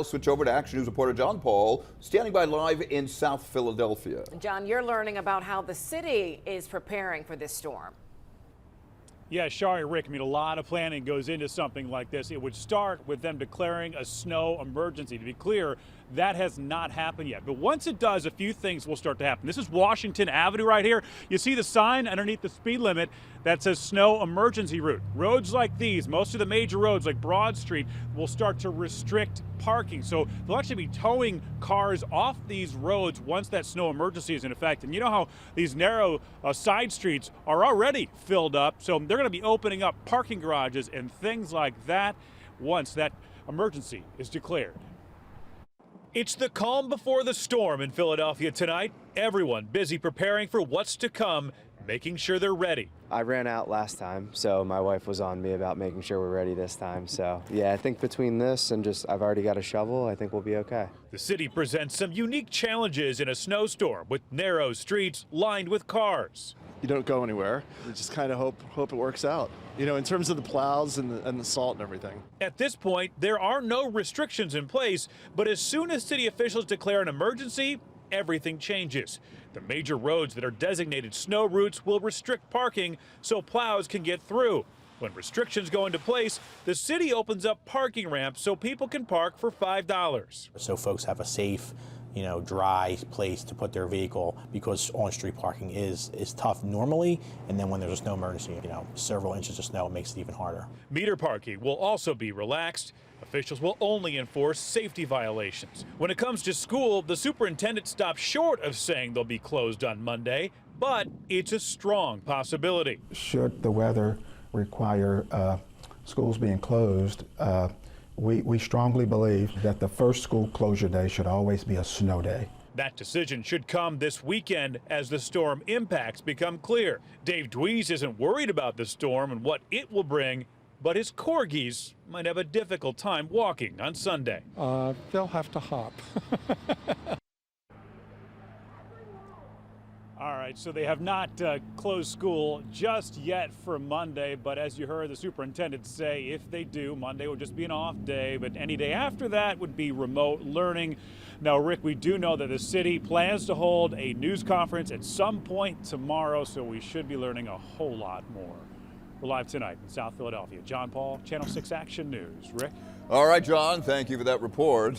Switch over to Action News reporter John Paul, standing by live in South Philadelphia. John, you're learning about how the city is preparing for this storm. Yeah, Shari, Rick, I mean, a lot of planning goes into something like this. It would start with them declaring a snow emergency. To be clear, that has not happened yet. But once it does, a few things will start to happen. This is Washington Avenue right here. You see the sign underneath the speed limit that says snow emergency route. Roads like these, most of the major roads like Broad Street, will start to restrict parking. So they'll actually be towing cars off these roads once that snow emergency is in effect. And you know how these narrow side streets are already filled up. So they're going to be opening up parking garages and things like that once that emergency is declared. It's the calm before the storm in Philadelphia tonight. Everyone busy preparing for what's to come, making sure they're ready. I ran out last time, so my wife was on me about making sure we're ready this time. So yeah, I think between this and I've already got a shovel, I think we'll be okay. The city presents some unique challenges in a snowstorm with narrow streets lined with cars. You don't go anywhere. You just kind of hope it works out. You know, in terms of the plows and the salt and everything. At this point, there are no restrictions in place, but as soon as city officials declare an emergency, everything changes. The major roads that are designated snow routes will restrict parking so plows can get through. When restrictions go into place, the city opens up parking ramps so people can park for $5. So folks have a safe, dry place to put their vehicle, because on-street parking is tough normally, and then when there's a snow emergency, several inches of snow, it makes it even harder. Meter parking will also be relaxed. Officials will only enforce safety violations. When it comes to school, the superintendent stopped short of saying they'll be closed on Monday, but it's a strong possibility. Should the weather require schools being closed, we strongly believe that the first school closure day should always be a snow day. That decision should come this weekend as the storm impacts become clear. Dave Dweese isn't worried about the storm and what it will bring, but his corgis might have a difficult time walking on Sunday. They'll have to hop. All right, so they have not closed school just yet for Monday, but as you heard the superintendent say, if they do, Monday will just be an off day, but any day after that would be remote learning. Now, Rick, we do know that the city plans to hold a news conference at some point tomorrow, so we should be learning a whole lot more. We're live tonight in South Philadelphia. John Paul, Channel 6 Action News. Rick? All right, John, thank you for that report.